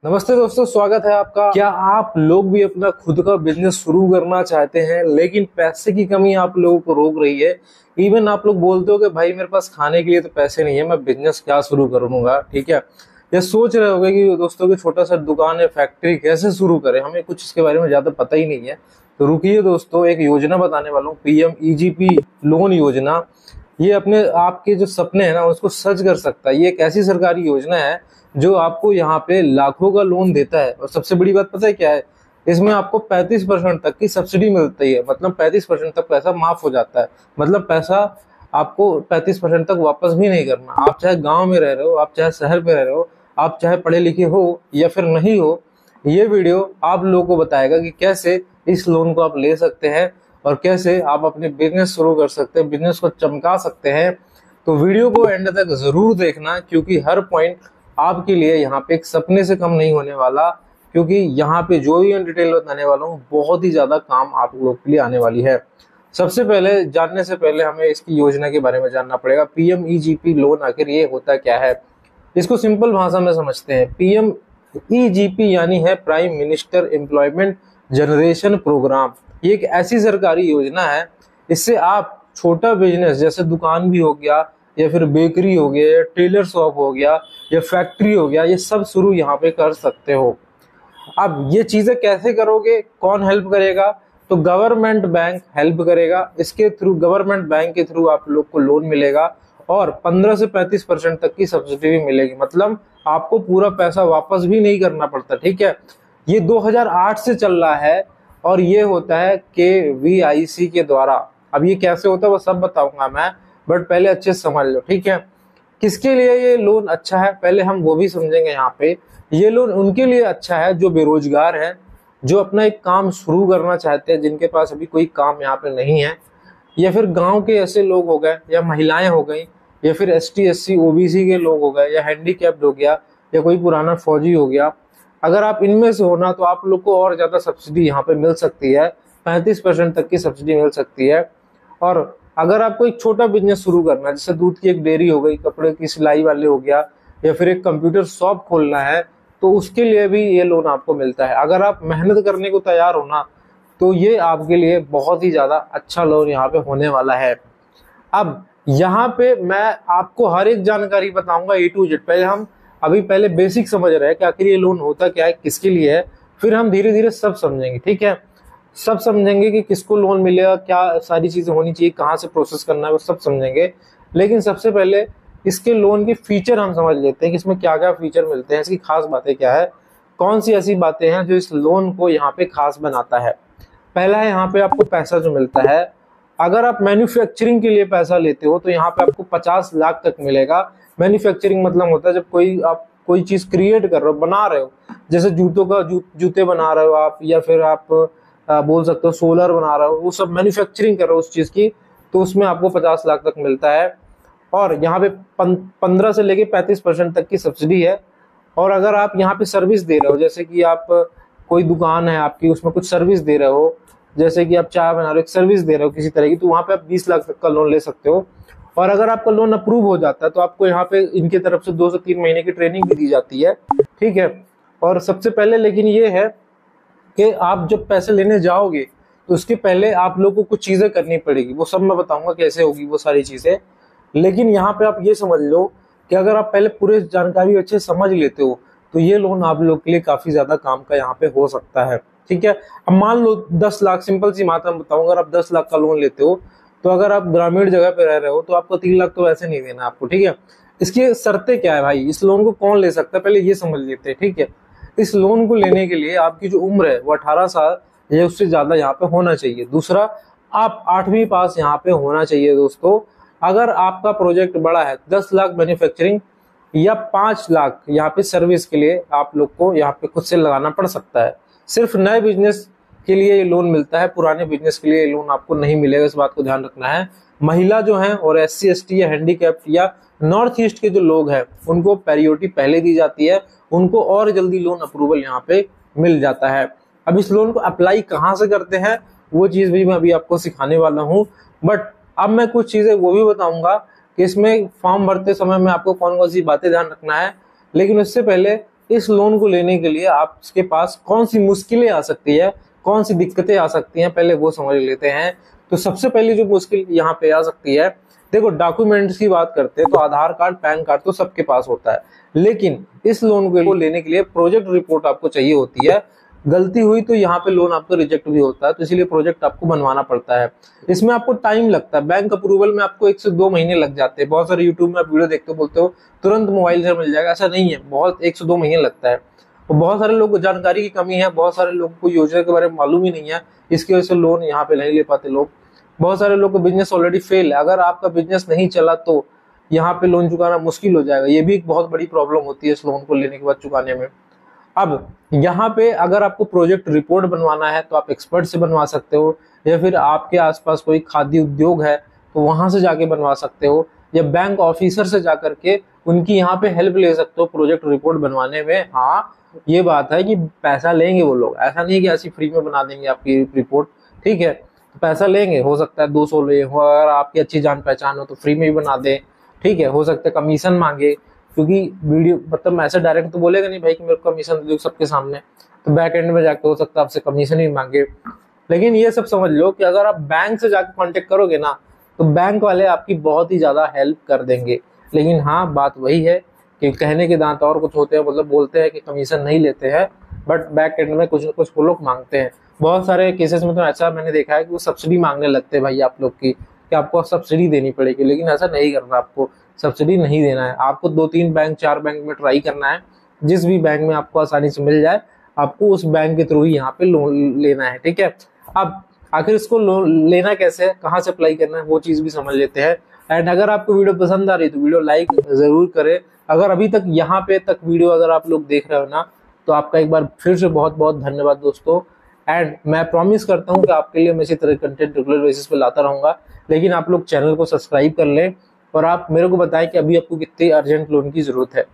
नमस्ते दोस्तों, स्वागत है आपका। क्या आप लोग भी अपना खुद का बिजनेस शुरू करना चाहते हैं लेकिन पैसे की कमी आप लोगों को रोक रही है। इवन आप लोग बोलते हो कि भाई मेरे पास खाने के लिए तो पैसे नहीं है, मैं बिजनेस क्या शुरू करूंगा। ठीक है, ये सोच रहे होगे कि दोस्तों की छोटा सा दुकान है, फैक्ट्री कैसे शुरू करें, हमें कुछ इसके बारे में ज्यादा पता ही नहीं है। तो रुकिए दोस्तों, एक योजना बताने वाला हूँ, PMEGP लोन योजना। ये अपने आपके जो सपने हैं ना उसको सच कर सकता है। ये एक ऐसी सरकारी योजना है जो आपको यहाँ पे लाखों का लोन देता है। और सबसे बड़ी बात पता है क्या है, इसमें आपको 35% तक की सब्सिडी मिलती है। मतलब 35% तक पैसा माफ हो जाता है। मतलब पैसा आपको 35% तक वापस भी नहीं करना। आप चाहे गांव में रह रहे हो, आप चाहे शहर में रह रहे हो, आप चाहे पढ़े लिखे हो या फिर नहीं हो, ये वीडियो आप लोगों को बताएगा कि कैसे इस लोन को आप ले सकते हैं और कैसे आप अपने बिजनेस शुरू कर सकते हैं, बिजनेस को चमका सकते हैं। तो वीडियो को एंड तक जरूर देखना, क्योंकि हर पॉइंट आपके लिए यहाँ पे एक सपने से कम नहीं होने वाला। क्योंकि यहाँ पे जो भी डिटेल बताने वाला हूँ बहुत ही ज्यादा काम आप लोग के लिए आने वाली है। सबसे पहले जानने से पहले हमें इसकी योजना के बारे में जानना पड़ेगा। PMEGP लोन आखिर ये होता क्या है, इसको सिंपल भाषा में समझते हैं। PMEGP यानी है prime minister employment generation programme. ये एक ऐसी सरकारी योजना है, इससे आप छोटा बिजनेस जैसे दुकान भी हो गया या फिर बेकरी हो गया या टेलर शॉप हो गया या फैक्ट्री हो गया, ये सब शुरू यहाँ पे कर सकते हो। अब ये चीजें कैसे करोगे, कौन हेल्प करेगा? तो गवर्नमेंट बैंक हेल्प करेगा। इसके थ्रू, गवर्नमेंट बैंक के थ्रू आप लोग को लोन मिलेगा और 15 से 35% तक की सब्सिडी भी मिलेगी। मतलब आपको पूरा पैसा वापस भी नहीं करना पड़ता। ठीक है, ये 2008 से चल रहा है और ये होता है KVIC के द्वारा। अब ये कैसे होता है वो सब बताऊंगा मैं, बट पहले अच्छे से समझ लो। ठीक है, किसके लिए ये लोन अच्छा है पहले हम वो भी समझेंगे। यहाँ पे ये लोन उनके लिए अच्छा है जो बेरोजगार है, जो अपना एक काम शुरू करना चाहते हैं, जिनके पास अभी कोई काम यहाँ पे नहीं है, या फिर गांव के ऐसे लोग हो गए, या महिलाएं हो गई, या फिर ST SC OBC के लोग हो गए, या हैंडीकैप्ड हो गया, या कोई पुराना फौजी हो गया। अगर आप इनमें से होना तो आप लोग को और ज्यादा सब्सिडी यहाँ पे मिल सकती है, 35% तक की सब्सिडी मिल सकती है। और अगर आपको एक छोटा बिजनेस शुरू करना है, जैसे दूध की एक डेयरी हो गई, कपड़े की सिलाई वाले हो गया, या फिर एक कंप्यूटर शॉप खोलना है, तो उसके लिए भी ये लोन आपको मिलता है। अगर आप मेहनत करने को तैयार हो ना, तो ये आपके लिए बहुत ही ज्यादा अच्छा लोन यहाँ पे होने वाला है। अब यहाँ पे मैं आपको हर एक जानकारी बताऊंगा A to Z। पहले हम पहले बेसिक समझ रहे हैं कि आखिर ये लोन होता क्या है, किसके लिए है, फिर हम धीरे धीरे सब समझेंगे। ठीक है, सब समझेंगे कि किसको लोन मिलेगा, क्या सारी चीजें होनी चाहिए, कहाँ से प्रोसेस करना है, वो सब समझेंगे। लेकिन सबसे पहले इसके लोन के फीचर हम समझ लेते हैं कि इसमें क्या क्या फीचर मिलते हैं, इसकी खास बातें क्या है, कौन सी ऐसी बातें हैं जो इस लोन को यहाँ पे खास बनाता है। पहला है, यहाँ पे आपको पैसा जो मिलता है, अगर आप मैन्युफैक्चरिंग के लिए पैसा लेते हो तो यहाँ पे आपको 50 लाख तक मिलेगा। मैन्युफैक्चरिंग मतलब होता है जब आप कोई चीज क्रिएट कर रहे हो, बना रहे हो, जैसे जूते बना रहे हो आप, या फिर आप बोल सकते हो सोलर बना रहे हो, वो सब मैन्युफैक्चरिंग कर रहे हो उस चीज की, तो उसमें आपको 50 लाख तक मिलता है। और यहाँ पे 15 से लेके 35% तक की सब्सिडी है। और अगर आप यहाँ पे सर्विस दे रहे हो, जैसे कि आप कोई दुकान है आपकी, उसमें कुछ सर्विस दे रहे हो, जैसे कि आप चाय बना रहे हो, एक सर्विस दे रहे हो किसी तरह की, तो वहां पे आप 20 लाख तक का लोन ले सकते हो। और अगर आपका लोन अप्रूव हो जाता है तो आपको यहाँ पे इनके तरफ से 2 से 3 महीने की ट्रेनिंग भी दी जाती है। ठीक है, और सबसे पहले लेकिन ये है कि आप जब पैसे लेने जाओगे तो उसके पहले आप लोग को कुछ चीजें करनी पड़ेगी, वो सब मैं बताऊंगा कैसे होगी वो सारी चीजें। लेकिन यहाँ पे आप ये समझ लो कि अगर आप पहले पूरे जानकारी अच्छे समझ लेते हो तो ये लोन आप लोग के लिए काफी ज्यादा काम का यहाँ पे हो सकता है। ठीक है, अब मान लो 10 लाख, सिंपल सी बात मैं बताऊं, अगर आप 10 लाख का लोन लेते हो तो अगर आप ग्रामीण जगह पे रह रहे हो तो आपको 3 लाख तो वैसे नहीं देना आपको। ठीक है, इसकी शर्तें क्या है भाई, इस लोन को कौन ले सकता है पहले ये समझ लेते हैं। ठीक है, इस लोन को लेने के लिए आपकी जो उम्र है वो 18 साल या उससे ज्यादा यहाँ पे होना चाहिए। दूसरा, आप 8वीं पास यहाँ पे होना चाहिए दोस्तों। अगर आपका प्रोजेक्ट बड़ा है, 10 लाख मैन्युफैक्चरिंग या 5 लाख यहाँ पे सर्विस के लिए आप लोग को यहाँ पे खुद से लगाना पड़ सकता है। सिर्फ नए बिजनेस के लिए ये लोन मिलता है, पुराने बिजनेस के लिए ये लोन आपको नहीं मिलेगा, इस बात को ध्यान रखना है। महिला जो है और SC ST या हैंडीकैप्ड या नॉर्थ ईस्ट के जो लोग हैं उनको प्रायोरिटी पहले दी जाती है, उनको और जल्दी लोन अप्रूवल यहाँ पे मिल जाता है। अब इस लोन को अप्लाई कहाँ से करते हैं वो चीज भी मैं अभी आपको सिखाने वाला हूँ, बट अब मैं कुछ चीजें वो भी बताऊंगा कि इसमें फॉर्म भरते समय में आपको कौन कौन सी बातें ध्यान रखना है। लेकिन उससे पहले इस लोन को लेने के लिए आपके पास कौन सी मुश्किलें आ सकती है, कौन सी दिक्कतें आ सकती हैं, पहले वो समझ लेते हैं। तो सबसे पहली जो मुश्किल यहाँ पे आ सकती है, देखो डॉक्यूमेंट्स की बात करते हैं तो आधार कार्ड, पैन कार्ड तो सबके पास होता है, लेकिन इस लोन को लेने के लिए प्रोजेक्ट रिपोर्ट आपको चाहिए होती है। गलती हुई तो यहाँ पे लोन आपका रिजेक्ट भी होता है, तो इसलिए प्रोजेक्ट आपको बनवाना पड़ता है। इसमें आपको टाइम लगता है, बैंक अप्रूवल में आपको 1 से 2 महीने लग जाते हैं। बहुत सारे यूट्यूब में आप वीडियो देखते हो, बोलते हो तुरंत मोबाइल से मिल जाएगा, ऐसा नहीं है, बहुत 1 से 2 महीने लगता है। तो बहुत सारे लोग को जानकारी की कमी है, बहुत सारे लोगों को योजना के बारे में मालूम ही नहीं है, इसकी वजह से लोन यहाँ पे नहीं ले पाते लोग। बहुत सारे लोग का बिजनेस ऑलरेडी फेल है, अगर आपका बिजनेस नहीं चला तो यहाँ पे लोन चुकाना मुश्किल हो जाएगा। ये भी एक बहुत बड़ी प्रॉब्लम होती है इस लोन को लेने के बाद चुकाने में। अब यहाँ पे अगर आपको प्रोजेक्ट रिपोर्ट बनवाना है तो आप एक्सपर्ट से बनवा सकते हो, या फिर आपके आसपास कोई खादी उद्योग है तो वहां से जाके बनवा सकते हो, या बैंक ऑफिसर से जाकर के उनकी यहाँ पे हेल्प ले सकते हो प्रोजेक्ट रिपोर्ट बनवाने में। हाँ, ये बात है कि पैसा लेंगे वो लोग, ऐसा नहीं कि ऐसी फ्री में बना देंगे आपकी रिपोर्ट, ठीक है, तो पैसा लेंगे, हो सकता है 200 ले हो, अगर आपकी अच्छी जान पहचान हो तो फ्री में भी बना दे, ठीक है, हो सकता है कमीशन मांगे, क्योंकि वीडियो मतलब ऐसे डायरेक्ट तो बोलेगा नहीं भाई कि मेरे को कमीशन दे दो सबके सामने, तो बैक एंड में जाके हो सकता है आपसे कमीशन ही मांगे। लेकिन ये सब समझ लो कि अगर आप बैंक से जाके कांटेक्ट करोगे ना तो बैंक वाले आपकी बहुत ही ज्यादा हेल्प कर देंगे। लेकिन हाँ, बात वही है कि कहने के दांत और कुछ होते हैं, मतलब बोलते हैं कि कमीशन नहीं लेते हैं, बट बैक एंड में कुछ न कुछ वो लोग मांगते हैं। बहुत सारे केसेस में तो ऐसा मैंने देखा है कि वो सब्सिडी मांगने लगते हैं भाई आप लोग की, कि आपको सब्सिडी देनी पड़ेगी, लेकिन ऐसा नहीं करना, आपको सब्सिडी नहीं देना है। आपको 2-3 बैंक 4 बैंक में ट्राई करना है, जिस भी बैंक में आपको आसानी से मिल जाए आपको उस बैंक के थ्रू ही यहाँ पे लोन लेना है, ठीक है। अब आखिर इसको लोन लेना कैसे है, कहाँ से अप्लाई करना है, वो चीज भी समझ लेते हैं। एंड अगर आपको वीडियो पसंद आ रही है तो वीडियो लाइक जरूर करें। अगर अभी तक यहाँ पे तक वीडियो अगर आप लोग देख रहे हो ना तो आपका एक बार फिर से बहुत बहुत धन्यवाद दोस्तों। एंड मैं प्रॉमिस करता हूँ कि आपके लिए मैं इसी तरह कंटेंट रेगुलर बेसिस पे लाता रहूंगा, लेकिन आप लोग चैनल को सब्सक्राइब कर लें और आप मेरे को बताएं कि अभी आपको कितनी अर्जेंट लोन की जरूरत है।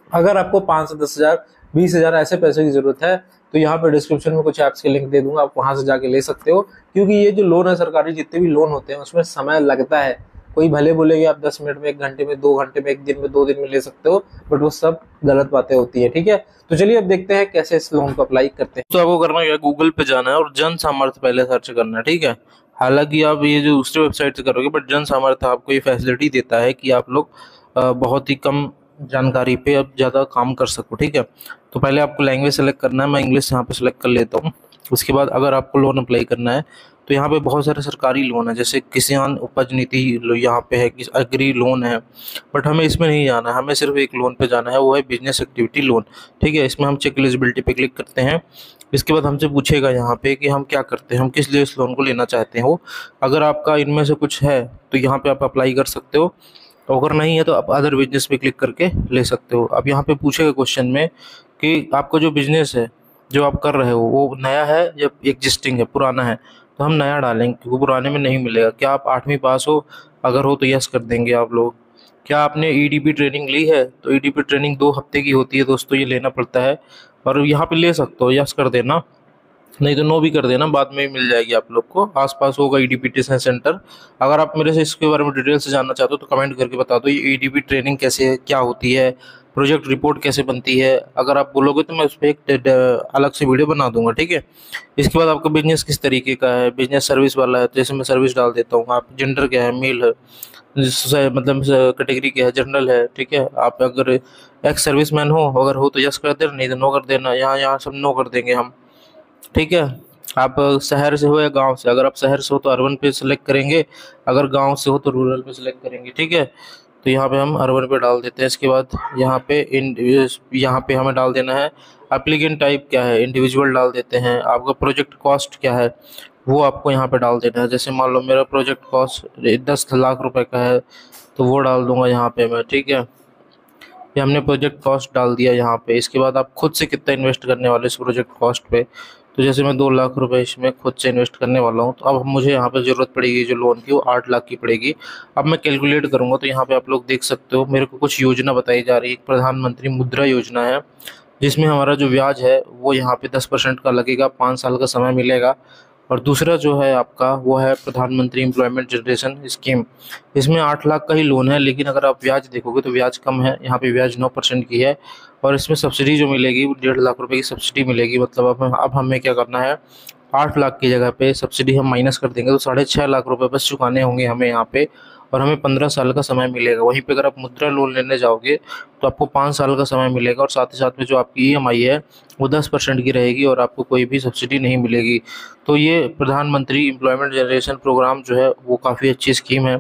अगर आपको 5 से 10,000 20,000 ऐसे पैसे की जरूरत है तो यहाँ पे डिस्क्रिप्शन में कुछ ऐप्स के लिंक दे दूंगा, आप वहां से जाके ले सकते हो। क्योंकि ये जो लोन है सरकारी, जितने भी लोन होते हैं उसमें समय लगता है। कोई भले बोलेगी आप 10 मिनट में, 1 घंटे में, 2 घंटे में, 1 दिन में, 2 दिन में ले सकते हो, बट वो सब गलत बातें होती है, ठीक है। तो चलिए अब देखते हैं कैसे इस लोन को अप्लाई करते हैं। तो आपको करना क्या, गूगल पे जाना है और जन सामर्थ्य पहले सर्च करना है, ठीक है। हालांकि आप ये जो दूसरे वेबसाइट से करोगे, बट जन सामर्थ्य आपको ये फैसिलिटी देता है कि आप लोग बहुत ही कम जानकारी पे अब ज़्यादा काम कर सको, ठीक है। तो पहले आपको लैंग्वेज सेलेक्ट करना है, मैं इंग्लिश यहाँ पे सेलेक्ट कर लेता हूँ। उसके बाद अगर आपको लोन अप्लाई करना है तो यहाँ पे बहुत सारे सरकारी लोन है, जैसे किसान उपज नीति यहाँ पे है, एग्री लोन है, बट हमें इसमें नहीं जाना है, हमें सिर्फ एक लोन पे जाना है, वो है बिजनेस एक्टिविटी लोन, ठीक है। इसमें हम चेक एलिजिबिलिटी पे क्लिक करते हैं। इसके बाद हमसे पूछेगा यहाँ पे कि हम क्या करते हैं, हम किस लिए इस लोन को लेना चाहते हो। अगर आपका इनमें से कुछ है तो यहाँ पे आप अप्लाई कर सकते हो, अगर नहीं है तो आप अदर बिजनेस पे क्लिक करके ले सकते हो। अब यहाँ पे पूछेगा क्वेश्चन में कि आपका जो बिजनेस है जो आप कर रहे हो वो नया है या एग्जिस्टिंग है, पुराना है, तो हम नया डालेंगे क्योंकि पुराने में नहीं मिलेगा। क्या आप 8वीं पास हो, अगर हो तो यस कर देंगे आप लोग। क्या आपने ईडीपी ट्रेनिंग ली है, तो ईडीपी ट्रेनिंग 2 हफ्ते की होती है दोस्तों, ये लेना पड़ता है और यहाँ पे ले सकते हो, यस कर देना, नहीं तो नो भी कर देना, बाद में मिल जाएगी आप लोग को। आसपास होगा ईडीपी ट्रेनिंग सेंटर। अगर आप मेरे से इसके बारे में डिटेल से जानना चाहते हो तो कमेंट करके बता दो, ये ईडीपी ट्रेनिंग कैसे है, क्या होती है, प्रोजेक्ट रिपोर्ट कैसे बनती है। अगर आप बोलोगे तो मैं उस पर एक अलग से वीडियो बना दूंगा, ठीक है। इसके बाद आपका बिजनेस किस तरीके का है, बिजनेस सर्विस वाला है तो जैसे मैं सर्विस डाल देता हूँ। आप जेंडर क्या है, मेल है, मतलब कैटेगरी क्या है, जनरल है, ठीक है। आप अगर एक्स सर्विसमैन हो, अगर हो तो यस कर देना, नहीं तो नो कर देना। यहाँ सब नो कर देंगे हम, ठीक है। आप शहर से हो या गांव से, अगर आप शहर से हो तो अर्बन पे सिलेक्ट करेंगे, अगर गांव से हो तो रूरल पे सिलेक्ट करेंगे, ठीक है। तो यहाँ पे हम अर्बन पे डाल देते हैं। इसके बाद यहाँ पे हमें डाल देना है एप्लीकेंट टाइप क्या है, इंडिविजुअल डाल देते हैं। आपका प्रोजेक्ट कॉस्ट क्या है वो आपको यहाँ पे डाल देना है। जैसे मान लो मेरा प्रोजेक्ट कॉस्ट 10 लाख रुपए का है तो वो डाल दूंगा यहाँ पे मैं, ठीक है। ये हमने प्रोजेक्ट कॉस्ट डाल दिया यहाँ पे। इसके बाद आप खुद से कितना इन्वेस्ट करने वाले इस प्रोजेक्ट कॉस्ट पे, तो जैसे मैं 2 लाख रुपए इसमें खुद से इन्वेस्ट करने वाला हूँ, तो अब मुझे यहाँ पे ज़रूरत पड़ेगी जो लोन की, वो 8 लाख की पड़ेगी। अब मैं कैलकुलेट करूँगा तो यहाँ पे आप लोग देख सकते हो मेरे को कुछ योजना बताई जा रही है। एक प्रधानमंत्री मुद्रा योजना है जिसमें हमारा जो ब्याज है वो यहाँ पे 10% का लगेगा, 5 साल का समय मिलेगा और दूसरा जो है आपका वो है प्रधानमंत्री एम्प्लॉयमेंट जनरेशन स्कीम। इसमें 8 लाख का ही लोन है, लेकिन अगर आप ब्याज देखोगे तो ब्याज कम है, यहाँ पे ब्याज 9% की है। और इसमें सब्सिडी जो मिलेगी वो 1.5 लाख रुपए की सब्सिडी मिलेगी। मतलब अब हमें क्या करना है, 8 लाख की जगह पे सब्सिडी हम माइनस कर देंगे तो 6.5 लाख रुपए बस चुकाने होंगे हमें यहाँ पे, और हमें 15 साल का समय मिलेगा। वहीं पे अगर आप मुद्रा लोन लेने जाओगे तो आपको 5 साल का समय मिलेगा, और साथ ही साथ में जो आपकी EMI है वो 10% की रहेगी, और आपको कोई भी सब्सिडी नहीं मिलेगी। तो ये प्रधानमंत्री एम्प्लॉयमेंट जनरेशन प्रोग्राम जो है वो काफ़ी अच्छी स्कीम है,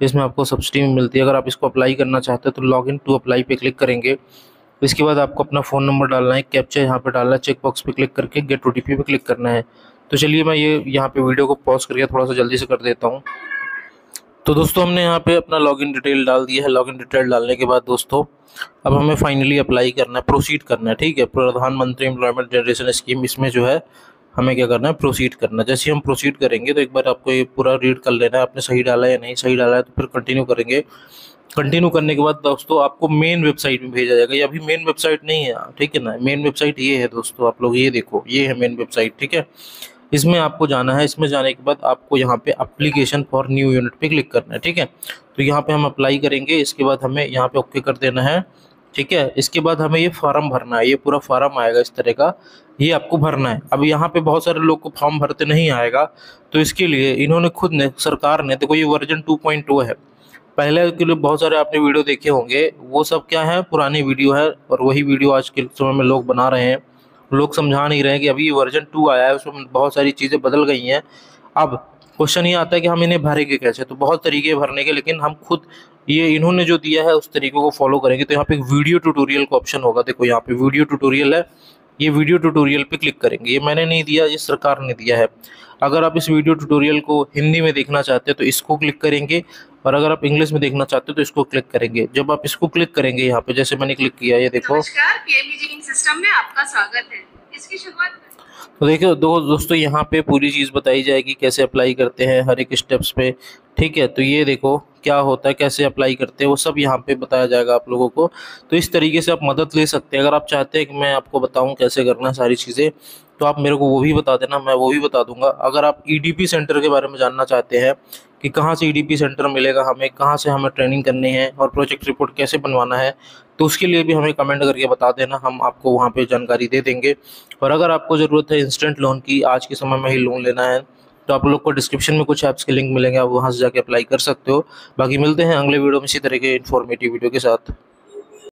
इसमें आपको सब्सिडी मिलती है। अगर आप इसको अप्लाई करना चाहते हो तो लॉग इन टू अप्लाई पे क्लिक करेंगे। इसके बाद आपको अपना फ़ोन नंबर डालना है, कैप्चा यहाँ पे डालना है, चेक बॉक्स पे क्लिक करके गेट OTP पे क्लिक करना है। तो चलिए मैं ये यहाँ पे वीडियो को पॉज करके थोड़ा सा जल्दी से कर देता हूँ। तो दोस्तों हमने यहाँ पे अपना लॉगिन डिटेल डाल दिया है। लॉगिन डिटेल डालने के बाद दोस्तों अब हमें फाइनली अप्लाई करना है, प्रोसीड करना है, ठीक है। प्रधानमंत्री एम्प्लॉयमेंट जनरेशन स्कीम, इसमें जो है हमें क्या करना है, प्रोसीड करना है। जैसे ही हम प्रोसीड करेंगे तो एक बार आपको ये पूरा रीड कर लेना है, आपने सही डाला है या नहीं। सही डाला है तो फिर कंटिन्यू करेंगे। कंटिन्यू करने के बाद दोस्तों आपको मेन वेबसाइट में भेजा जाएगा। ये अभी मेन वेबसाइट नहीं है, ठीक है ना। मेन वेबसाइट ये है दोस्तों, आप लोग ये देखो, ये है मेन वेबसाइट, ठीक है। इसमें आपको जाना है। इसमें जाने के बाद आपको यहाँ पे एप्लीकेशन फॉर न्यू यूनिट पे क्लिक करना है, ठीक है। तो यहाँ पे हम अप्लाई करेंगे। इसके बाद हमें यहाँ पे ओके कर देना है, ठीक है। इसके बाद हमें ये फॉर्म भरना है। ये पूरा फॉर्म आएगा इस तरह का, ये आपको भरना है। अब यहाँ पे बहुत सारे लोग को फॉर्म भरते नहीं आएगा, तो इसके लिए इन्होंने खुद ने, सरकार ने, देखो ये वर्जन 2.2 है। पहले के लिए बहुत सारे आपने वीडियो देखे होंगे, वो सब क्या है, पुरानी वीडियो है, और वही वीडियो आज के समय में लोग बना रहे हैं। लोग समझा नहीं रहे हैं कि अभी वर्जन 2 आया है, उसमें बहुत सारी चीज़ें बदल गई हैं। अब क्वेश्चन ये आता है कि हम इन्हें भरेंगे कैसे। तो बहुत तरीके भरने के, लेकिन हम खुद ये इन्होंने जो दिया है उस तरीकों को फॉलो करेंगे। तो यहाँ पे एक वीडियो ट्यूटोरियल का ऑप्शन होगा, देखो यहाँ पे वीडियो ट्यूटोरियल है। ये वीडियो ट्यूटोरियल पे क्लिक करेंगे। ये मैंने नहीं दिया, ये सरकार ने दिया है। अगर आप इस वीडियो ट्यूटोरियल को हिंदी में देखना चाहते हैं तो इसको क्लिक करेंगे, और अगर आप इंग्लिश में देखना चाहते हो तो इसको क्लिक करेंगे। जब आप इसको क्लिक करेंगे, यहाँ पे जैसे मैंने क्लिक किया, ये देखो, नमस्कार, पीएमजी सिस्टम में आपका स्वागत है। इसकी शुरुआत तो देखो दोस्तों यहाँ पे पूरी चीज़ बताई जाएगी, कैसे अप्लाई करते हैं हर एक स्टेप्स पे, ठीक है। तो ये देखो क्या होता है, कैसे अप्लाई करते हैं, वो सब यहाँ पे बताया जाएगा आप लोगों को। तो इस तरीके से आप मदद ले सकते हैं। अगर आप चाहते हैं कि मैं आपको बताऊँ कैसे करना है सारी चीज़ें, तो आप मेरे को वो भी बता देना, मैं वो भी बता दूंगा। अगर आप EDP सेंटर के बारे में जानना चाहते हैं कि कहाँ से EDP सेंटर मिलेगा हमें, कहाँ से हमें ट्रेनिंग करनी है, और प्रोजेक्ट रिपोर्ट कैसे बनवाना है, तो उसके लिए भी हमें कमेंट करके बता देना, हम आपको वहाँ पे जानकारी दे देंगे। और अगर आपको ज़रूरत है इंस्टेंट लोन की, आज के समय में ही लोन लेना है, तो आप लोग को डिस्क्रिप्शन में कुछ ऐप्स के लिंक मिलेंगे, आप वहाँ से जाके अप्लाई कर सकते हो। बाकी मिलते हैं अगले वीडियो में इसी तरह के इन्फॉर्मेटिव वीडियो के साथ।